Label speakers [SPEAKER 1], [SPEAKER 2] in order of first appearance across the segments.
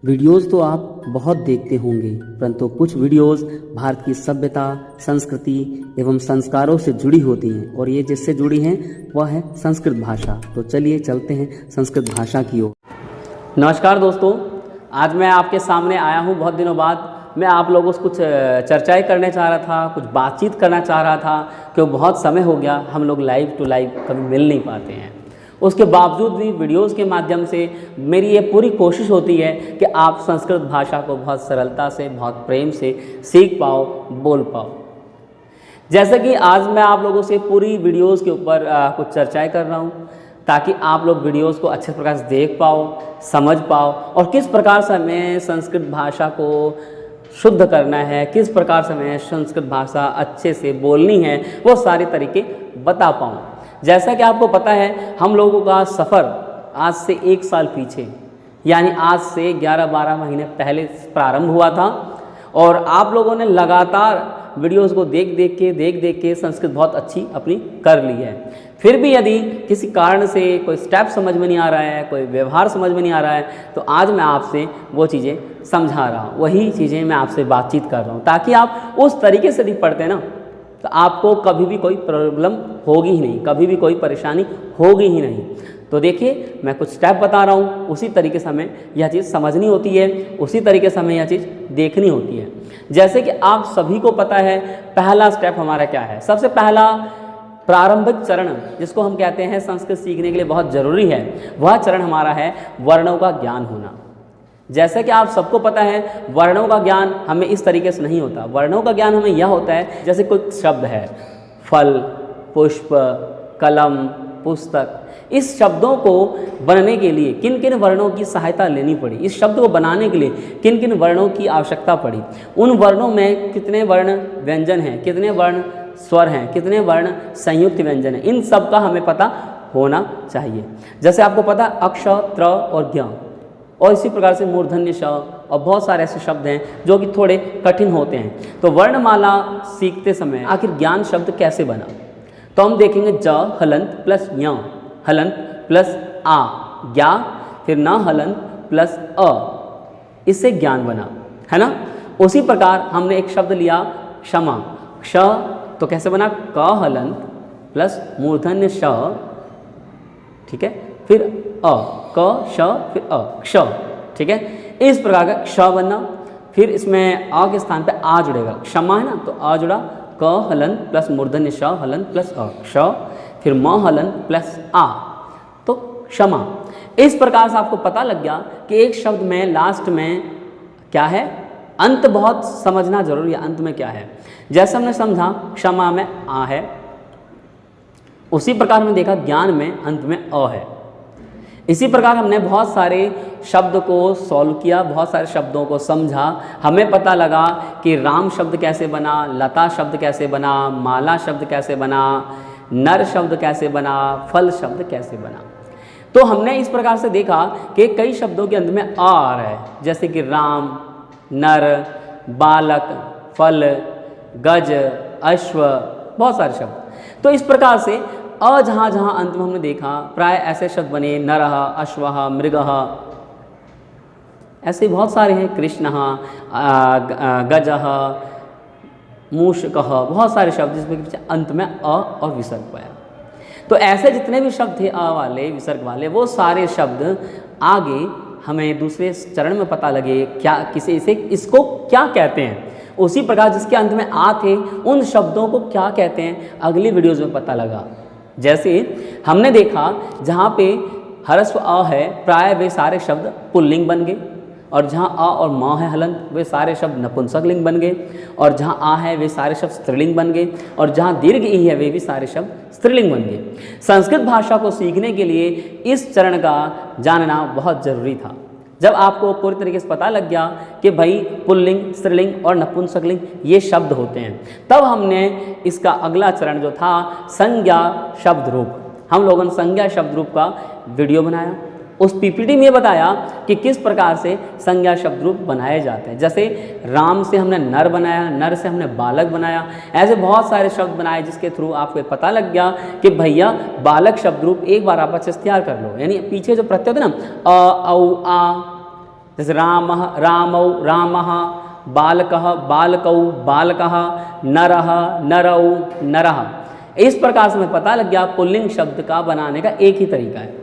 [SPEAKER 1] Videos तो आप बहुत देखते होंगे, परंतु कुछ वीडियोस भारत की सभ्यता, संस्कृति एवं संस्कारों से जुड़ी होती हैं और ये जिससे जुड़ी हैं वह है संस्कृत भाषा। तो चलिए चलते हैं संस्कृत भाषा की ओर। नमस्कार दोस्तों, आज मैं आपके सामने आया हूँ बहुत दिनों बाद। मैं आप लोगों से कुछ चर्चाएं करने चाह रहा था, कुछ बातचीत करना चाह रहा था क्योंकि बहुत समय हो गया हम लोग लाइव टू लाइव कभी मिल नहीं पाते हैं। उसके बावजूद भी वीडियोस के माध्यम से मेरी ये पूरी कोशिश होती है कि आप संस्कृत भाषा को बहुत सरलता से, बहुत प्रेम से सीख पाओ, बोल पाओ। जैसे कि आज मैं आप लोगों से पूरी वीडियोस के ऊपर कुछ चर्चाएं कर रहा हूँ ताकि आप लोग वीडियोस को अच्छे प्रकार से देख पाओ, समझ पाओ और किस प्रकार से हमें संस्कृत भाषा को शुद्ध करना है, किस प्रकार से हमें संस्कृत भाषा अच्छे से बोलनी है, वो सारे तरीके बता पाऊँ। जैसा कि आपको पता है हम लोगों का सफ़र आज से 1 साल पीछे यानी आज से 11-12 महीने पहले प्रारंभ हुआ था और आप लोगों ने लगातार वीडियोस को देख देख के संस्कृत बहुत अच्छी अपनी कर ली है। फिर भी यदि किसी कारण से कोई स्टेप समझ में नहीं आ रहा है, कोई व्यवहार समझ में नहीं आ रहा है, तो आज मैं आपसे वो चीज़ें समझा रहा हूँ, वही चीज़ें मैं आपसे बातचीत कर रहा हूँ ताकि आप उस तरीके से नहीं पढ़ते ना तो आपको कभी भी कोई प्रॉब्लम होगी ही नहीं, कभी भी कोई परेशानी होगी ही नहीं। तो देखिए मैं कुछ स्टेप बता रहा हूँ, उसी तरीके से हमें यह चीज़ समझनी होती है, उसी तरीके से हमें यह चीज़ देखनी होती है। जैसे कि आप सभी को पता है पहला स्टेप हमारा क्या है। सबसे पहला प्रारंभिक चरण जिसको हम कहते हैं संस्कृत सीखने के लिए बहुत ज़रूरी है, वह चरण हमारा है वर्णों का ज्ञान होना। जैसे कि आप सबको पता है वर्णों का ज्ञान हमें इस तरीके से नहीं होता। वर्णों का ज्ञान हमें यह होता है जैसे कोई शब्द है फल, पुष्प, कलम, पुस्तक, इस शब्दों को बनने के लिए किन किन वर्णों की सहायता लेनी पड़ी, इस शब्द को बनाने के लिए किन किन वर्णों की आवश्यकता पड़ी, उन वर्णों में कितने वर्ण व्यंजन हैं, कितने वर्ण स्वर हैं, कितने वर्ण संयुक्त व्यंजन हैं, इन सब का हमें पता होना चाहिए। जैसे आपको पता अक्ष, त्र और ज्ञ और इसी प्रकार से मूर्धन्य श और बहुत सारे ऐसे शब्द हैं जो कि थोड़े कठिन होते हैं। तो वर्णमाला सीखते समय आखिर ज्ञान शब्द कैसे बना, तो हम देखेंगे ज हलंत प्लस य, हलंत प्लस आ ज्ञा, फिर न हलंत प्लस अ, इससे ज्ञान बना, है ना। उसी प्रकार हमने एक शब्द लिया क्षमा, क्ष तो कैसे बना क हलंत प्लस मूर्धन्य श, ठीक है, फिर अ, क श फिर अ, क्ष, ठीक है। इस प्रकार का क्ष बनना। फिर इसमें अ के स्थान पे आ जुड़ेगा, क्षमा है ना तो आ जुड़ा, क हलंत प्लस मूर्धन्य श हलंत प्लस अ क्ष, फिर म हलंत प्लस आ तो क्षमा। इस प्रकार से आपको पता लग गया कि एक शब्द में लास्ट में क्या है, अंत बहुत समझना जरूरी है, अंत में क्या है। जैसे हमने समझा क्षमा में आ है, उसी प्रकार हमने देखा ज्ञान में अंत में अ है। इसी प्रकार हमने बहुत सारे शब्द को सॉल्व किया, बहुत सारे शब्दों को समझा, हमें पता लगा कि राम शब्द कैसे बना, लता शब्द कैसे बना, माला शब्द कैसे बना, नर शब्द कैसे बना, फल शब्द कैसे बना। तो हमने इस प्रकार से देखा कि कई शब्दों के अंत में आ रहा है, जैसे कि राम, नर, बालक, फल, गज, अश्व, बहुत सारे शब्द। तो इस प्रकार से अ जहाँ जहाँ अंत में हमने देखा प्राय ऐसे शब्द बने, नरः, अश्वः, मृगः, ऐसे बहुत सारे हैं, कृष्णः, गजः, मूषकः, बहुत सारे शब्द जिसमें पीछे अंत में अ और विसर्ग पाया। तो ऐसे जितने भी शब्द थे अ वाले, विसर्ग वाले, वो सारे शब्द आगे हमें दूसरे चरण में पता लगे क्या किसे इसे इसको क्या कहते हैं। उसी प्रकार जिसके अंत में आ थे उन शब्दों को क्या कहते हैं अगली वीडियोज़ में पता लगा। जैसे हमने देखा जहाँ पे ह्रस्व अ है प्राय वे सारे शब्द पुल्लिंग बन गए, और जहाँ अ और म है हलंत वे सारे शब्द नपुंसक लिंग बन गए, और जहाँ आ है वे सारे शब्द स्त्रीलिंग बन गए, और जहाँ दीर्घ ई है वे भी सारे शब्द स्त्रीलिंग बन गए। संस्कृत भाषा को सीखने के लिए इस चरण का जानना बहुत ज़रूरी था। जब आपको पूरी तरीके से पता लग गया कि भाई पुल्लिंग, स्त्रीलिंग और नपुंसकलिंग ये शब्द होते हैं, तब हमने इसका अगला चरण जो था संज्ञा शब्द रूप, हम लोगों ने संज्ञा शब्द रूप का वीडियो बनाया। उस पीपीटी में बताया कि किस प्रकार से संज्ञा शब्द रूप बनाए जाते हैं। जैसे राम से हमने नर बनाया, नर से हमने बालक बनाया, ऐसे बहुत सारे शब्द बनाए जिसके थ्रू आपको पता लग गया कि भैया बालक शब्द रूप एक बार आप अच्छे से तैयार कर लो। यानी पीछे जो प्रत्यय होते ना अ, औ, आ, जैसे रामः रामौ रामः, बालकः बालकौ बालकः, नरः नरौ नरः। इस प्रकार से हमें पता लग गया पुल्लिंग शब्द का बनाने का एक ही तरीका है,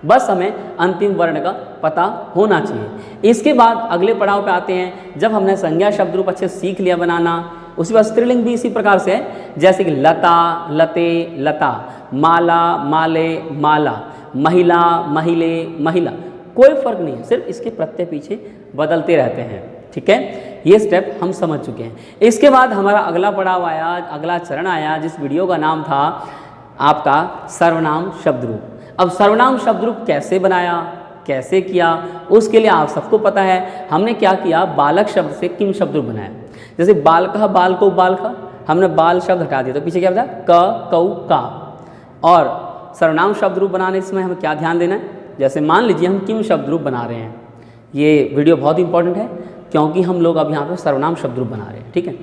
[SPEAKER 1] बस हमें अंतिम वर्ण का पता होना चाहिए। इसके बाद अगले पड़ाव पे आते हैं, जब हमने संज्ञा शब्द रूप अच्छे सीख लिया बनाना, उसी बाद स्त्रीलिंग भी इसी प्रकार से है, जैसे कि लता लते लता, माला माले माला, महिला महिले महिला, कोई फर्क नहीं है, सिर्फ इसके प्रत्यय पीछे बदलते रहते हैं। ठीक है, ये स्टेप हम समझ चुके हैं। इसके बाद हमारा अगला पड़ाव आया, अगला चरण आया, जिस वीडियो का नाम था आपका सर्वनाम शब्द रूप। अब सर्वनाम शब्द रूप कैसे बनाया, कैसे किया, उसके लिए आप सबको पता है हमने क्या किया, बालक शब्द से किम शब्द रूप बनाया। जैसे बालकः बालको बालका, हमने बाल शब्द हटा दिया तो पीछे क्या बचा, क कौ का। और सर्वनाम शब्द रूप बनाने समय हमें क्या ध्यान देना है, जैसे मान लीजिए हम किम शब्द रूप बना रहे हैं, ये वीडियो बहुत इंपॉर्टेंट है क्योंकि हम लोग अब यहाँ पे सर्वनाम शब्द रूप बना रहे हैं। ठीक है,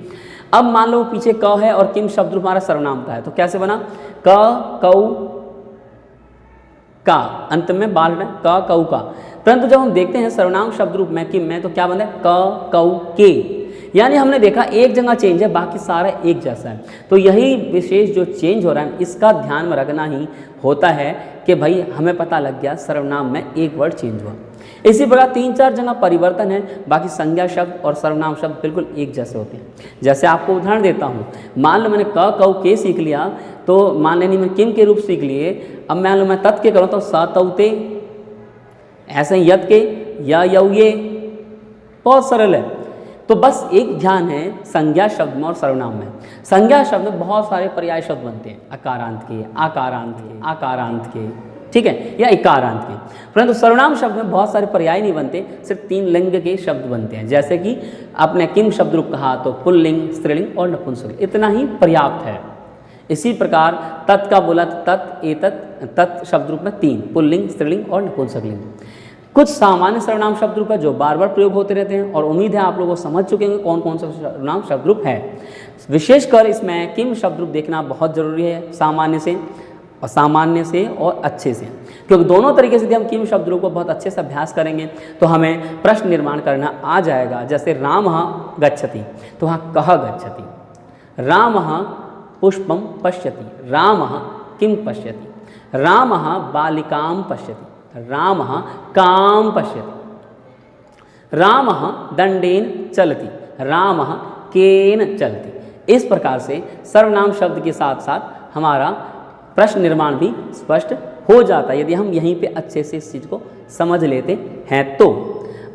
[SPEAKER 1] अब मान लो पीछे क है और किम शब्द रूप हमारा सर्वनाम का है, तो कैसे बना, क कौ का, अंत में बाल है क कौ का। परंतु जब हम देखते हैं सर्वनाम शब्द रूप में किम में, तो क्या बनता है, क कौ के, यानी हमने देखा एक जगह चेंज है, बाकी सारा एक जैसा है। तो यही विशेष जो चेंज हो रहा है इसका ध्यान में रखना ही होता है कि भाई हमें पता लग गया सर्वनाम में एक वर्ड चेंज हुआ। इसी प्रकार 3-4 जगह परिवर्तन है, बाकी संज्ञा शब्द और सर्वनाम शब्द बिल्कुल एक जैसे होते हैं। जैसे आपको उदाहरण देता हूँ, मान लो मैंने क कौ के सीख लिया, तो मान लेनी मैंने किम के रूप सीख लिए। अब मान लो मैं तत् के करूँ तो स तौ ते, ऐसे ही यत के या यौ ये, बहुत सरल है। तो बस एक ध्यान है संज्ञा शब्द में और सर्वनाम में। संज्ञा शब्द में बहुत सारे पर्याय शब्द बनते हैं, अकारांत के, आकारांत के, आकारांत के, ठीक है, या इकारांत के। परंतु सर्वनाम शब्द में बहुत सारे पर्याय नहीं बनते, सिर्फ 3 लिंग के शब्द बनते हैं। जैसे कि आपने किम शब्द रूप कहा तो पुल्लिंग, स्त्रीलिंग और नपुंसकलिंग, इतना ही पर्याप्त है। इसी प्रकार तत् का बोला तो तत्, एतत्, तत् शब्द रूप में 3, पुल्लिंग, स्त्रीलिंग और नपुंसकलिंग। कुछ सामान्य सर्वनाम शब्द रूप है जो बार बार प्रयोग होते रहते हैं, और उम्मीद है आप लोगों को समझ चुके होंगे कौन कौन सा सर्वनाम शब्द रूप है। विशेषकर इसमें किम शब्द रूप देखना बहुत जरूरी है, सामान्य से और सामान्य से और अच्छे से, क्योंकि दोनों तरीके से यदि हम किम शब्द रूप को बहुत अच्छे से अभ्यास करेंगे तो हमें प्रश्न निर्माण करना आ जाएगा। जैसे रामः गच्छति, तो वहाँ कः गच्छति, रामः पुष्पम पश्यति, रामः किं पश्यति, रामः बालिकां पश्यति, रामः कां पश्यति, रामः दंडेन चलति, रामः केन चलति। इस प्रकार से सर्वनाम शब्द के साथ साथ हमारा प्रश्न निर्माण भी स्पष्ट हो जाता है यदि हम यहीं पे अच्छे से इस चीज़ को समझ लेते हैं। तो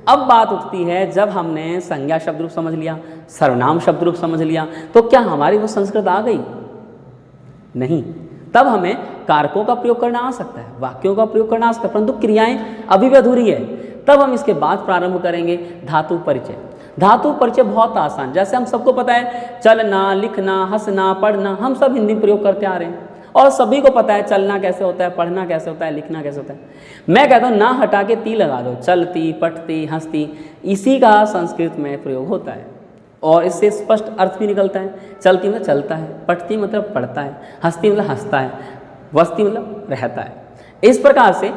[SPEAKER 1] अब बात उठती है, जब हमने संज्ञा शब्द रूप समझ लिया, सर्वनाम शब्द रूप समझ लिया, तो क्या हमारी वो संस्कृत आ गई? नहीं, तब हमें कारकों का प्रयोग करना आ सकता है, वाक्यों का प्रयोग करना आ सकता है, परंतु क्रियाएं अभी भी अधूरी है। तब हम इसके बाद प्रारंभ करेंगे धातु परिचय। धातु परिचय बहुत आसान, जैसे हम सबको पता है चलना, लिखना, हंसना, पढ़ना, हम सब हिंदी प्रयोग करते आ रहे हैं और सभी को पता है चलना कैसे होता है, पढ़ना कैसे होता है, लिखना कैसे होता है। मैं कहता हूँ ना हटा के ती लगा दो, चलती, पढ़ती, हंसती, इसी का संस्कृत में प्रयोग होता है और इससे स्पष्ट अर्थ भी निकलता है। चलती मतलब चलता है, पढ़ती मतलब पढ़ता है, हंसती मतलब हंसता है, वसती मतलब रहता है। इस प्रकार से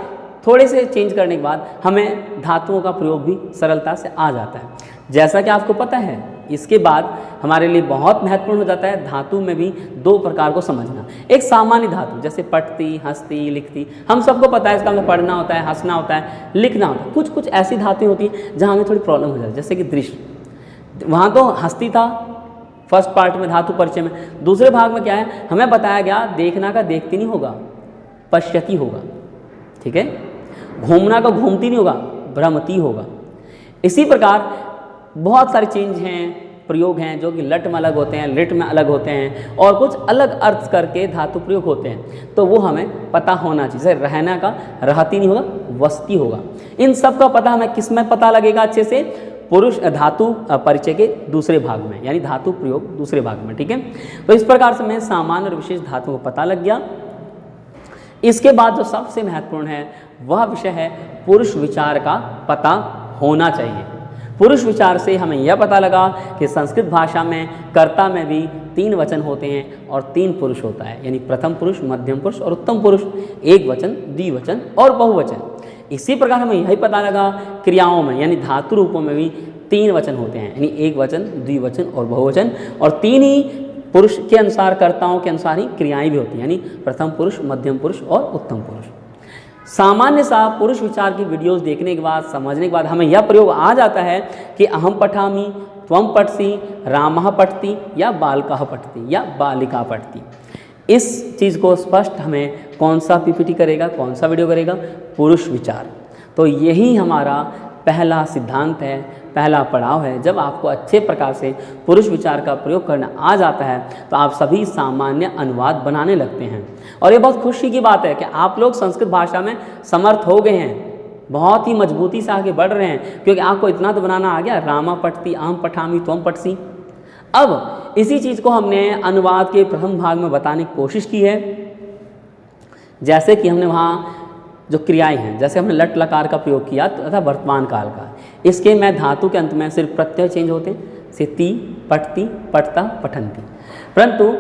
[SPEAKER 1] थोड़े से चेंज करने के बाद हमें धातुओं का प्रयोग भी सरलता से आ जाता है। जैसा कि आपको पता है, इसके बाद हमारे लिए बहुत महत्वपूर्ण हो जाता है धातु में भी 2 प्रकार को समझना। एक सामान्य धातु जैसे पढ़ती, हंसती, लिखती, हम सबको पता है इसका मतलब पढ़ना होता है, हंसना होता है, लिखना होता है। कुछ कुछ ऐसी धातुएं होती हैं जहाँ हमें थोड़ी प्रॉब्लम हो जाती है, जैसे कि दृश्य, वहाँ तो हंसती था फर्स्ट पार्ट में धातु परिचय में, दूसरे भाग में क्या है हमें बताया गया देखना का देखती नहीं होगा, पश्यती होगा, ठीक है, घूमना का घूमती नहीं होगा, भ्रमती होगा। इसी प्रकार बहुत सारे चेंज हैं, प्रयोग हैं जो कि लट में अलग होते हैं, लिट में अलग होते हैं और कुछ अलग अर्थ करके धातु प्रयोग होते हैं, तो वो हमें पता होना चाहिए। जैसे रहना का रहती नहीं होगा, वसती होगा। इन सब का पता हमें किस में पता लगेगा अच्छे से? पुरुष धातु परिचय के दूसरे भाग में, यानी धातु प्रयोग दूसरे भाग में, ठीक है। तो इस प्रकार से मैं सामान्य और विशेष धातु को पता लग गया। इसके बाद जो सबसे महत्वपूर्ण है वह विषय है पुरुष विचार का पता होना चाहिए। पुरुष विचार से हमें यह पता लगा कि संस्कृत भाषा में कर्ता में भी 3 वचन होते हैं और 3 पुरुष होता है, यानी प्रथम पुरुष, मध्यम पुरुष और उत्तम पुरुष, एक वचन, द्विवचन और बहुवचन। इसी प्रकार हमें यही पता लगा क्रियाओं में यानी धातु रूपों में भी 3 वचन होते हैं, यानी एक वचन, द्विवचन और बहुवचन, और 3 ही पुरुष के अनुसार, कर्ताओं के अनुसार ही क्रियाएं भी होती हैं, यानी प्रथम पुरुष, मध्यम पुरुष और उत्तम पुरुष। सामान्य सा पुरुष विचार की वीडियोस देखने के बाद, समझने के बाद हमें यह प्रयोग आ जाता है कि अहम पठामि, त्वम पठसि, रामः पठति या बालकः पठति या बालिका पठति। इस चीज़ को स्पष्ट हमें कौन सा पीपीटी करेगा, कौन सा वीडियो करेगा? पुरुष विचार। तो यही हमारा पहला सिद्धांत है, पहला पड़ाव है। जब आपको अच्छे प्रकार से पुरुष विचार का प्रयोग करना आ जाता है तो आप सभी सामान्य अनुवाद बनाने लगते हैं। और ये बहुत खुशी की बात है कि आप लोग संस्कृत भाषा में समर्थ हो गए हैं, बहुत ही मजबूती से आगे बढ़ रहे हैं, क्योंकि आपको इतना तो बनाना आ गया, रामा पठति, अहम पठामि, त्वम पठसि। अब इसी चीज़ को हमने अनुवाद के प्रथम भाग में बताने की कोशिश की है। जैसे कि हमने वहाँ जो क्रियाएं हैं, जैसे हमने लट लकार का प्रयोग किया तथा वर्तमान काल का, इसके में धातु के अंत में सिर्फ प्रत्यय चेंज होते हैं, सिति, पठति, पठता, पठन्ति। परंतु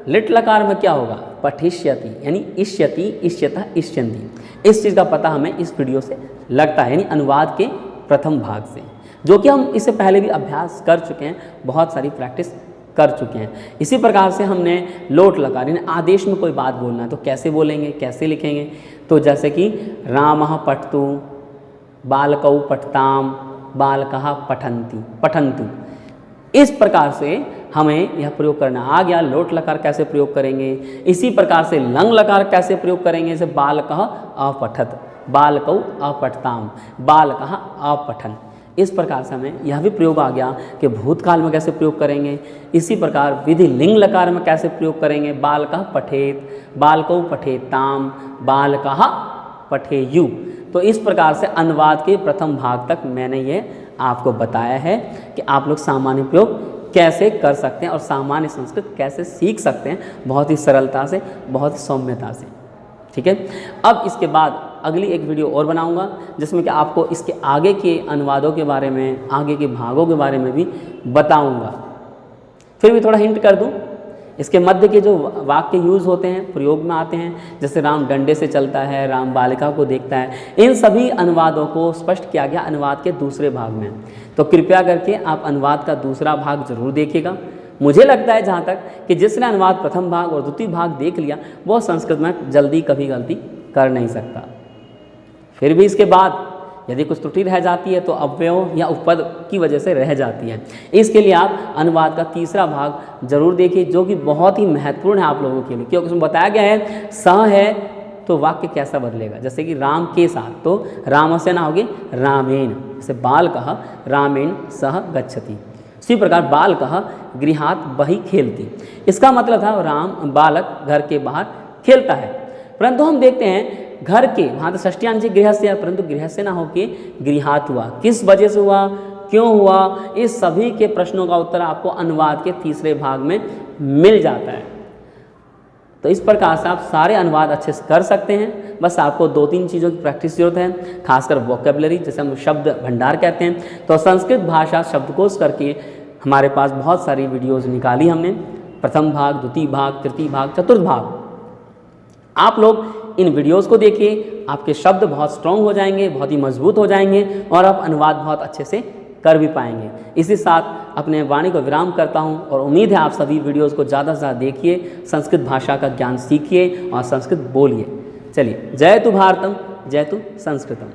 [SPEAKER 1] लिट लकार में क्या होगा? पठिष्यति, यानी इष्यति, इष्यतः, इष्यन्ति। इस चीज़ का पता हमें इस वीडियो से लगता है, यानी अनुवाद के प्रथम भाग से, जो कि हम इससे पहले भी अभ्यास कर चुके हैं, बहुत सारी प्रैक्टिस कर चुके हैं। इसी प्रकार से हमने लोट लकार, यानी आदेश में कोई बात बोलना है तो कैसे बोलेंगे, कैसे लिखेंगे? तो जैसे कि रामः पठतु, बालकौ पठताम, बालकः पठन्ति, पठन्तु। इस प्रकार से हमें यह प्रयोग करना आ गया। लोट लकार कैसे प्रयोग करेंगे? इसी प्रकार से लंग लकार कैसे प्रयोग करेंगे? जैसे बालकः अपठत, बालकौ अपठताम, बालकः अपठन्। इस प्रकार से हमें यह भी प्रयोग आ गया कि भूतकाल में कैसे प्रयोग करेंगे। इसी प्रकार विधि लिंग लकार में कैसे प्रयोग करेंगे? बालकः पठेत, बालकौ पठेताम, बालकः पठेयु। तो इस प्रकार से अनुवाद के प्रथम भाग तक मैंने ये आपको बताया है कि आप लोग सामान्य प्रयोग कैसे कर सकते हैं और सामान्य संस्कृत कैसे सीख सकते हैं, बहुत ही सरलता से, बहुत ही सौम्यता से। ठीक है, अब इसके बाद अगली एक वीडियो और बनाऊंगा जिसमें कि आपको इसके आगे के अनुवादों के बारे में, आगे के भागों के बारे में भी बताऊंगा। फिर भी थोड़ा हिंट कर दूं, इसके मध्य के जो वाक्य यूज़ होते हैं, प्रयोग में आते हैं, जैसे राम डंडे से चलता है, राम बालिका को देखता है, इन सभी अनुवादों को स्पष्ट किया गया अनुवाद के दूसरे भाग में। तो कृपया करके आप अनुवाद का दूसरा भाग जरूर देखिएगा। मुझे लगता है जहाँ तक कि जिसने अनुवाद प्रथम भाग और द्वितीय भाग देख लिया वो संस्कृत में जल्दी कभी गलती कर नहीं सकता। फिर भी इसके बाद यदि कुछ त्रुटि रह जाती है तो अव्ययों या उपपद की वजह से रह जाती है। इसके लिए आप अनुवाद का तीसरा भाग जरूर देखिए, जो कि बहुत ही महत्वपूर्ण है आप लोगों के लिए, क्योंकि उसमें बताया गया है स है तो वाक्य कैसा बदलेगा। जैसे कि राम के साथ, तो राम से ना होगी रामेण, जैसे बालकः रामेण सह गच्छति। इसी प्रकार बालकः गृहात् बहिः खेलति, इसका मतलब था राम बालक घर के बाहर खेलता है। परंतु हम देखते हैं घर के, वहाँ तो षष्ठ्यांश गृहस्य, परंतु गृहस्य ना होके गृहात् हुआ। किस वजह से हुआ, क्यों हुआ, इस सभी के प्रश्नों का उत्तर आपको अनुवाद के तीसरे भाग में मिल जाता है। तो इस प्रकार से आप सारे अनुवाद अच्छे से कर सकते हैं। बस आपको 2-3 चीज़ों की प्रैक्टिस जरूरत है, खासकर वोकेबलरी, जैसे हम शब्द भंडार कहते हैं। तो संस्कृत भाषा शब्दकोश करके हमारे पास बहुत सारी वीडियोज़ निकाली हमने, प्रथम भाग, द्वितीय भाग, तृतीय भाग, चतुर्थ भाग। आप लोग इन वीडियोस को देखिए, आपके शब्द बहुत स्ट्रॉन्ग हो जाएंगे, बहुत ही मजबूत हो जाएंगे और आप अनुवाद बहुत अच्छे से कर भी पाएंगे। इसी साथ अपने वाणी को विराम करता हूं और उम्मीद है आप सभी वीडियोस को ज़्यादा से ज़्यादा देखिए, संस्कृत भाषा का ज्ञान सीखिए और संस्कृत बोलिए। चलिए, जय तु भारतम, जय तु संस्कृतम।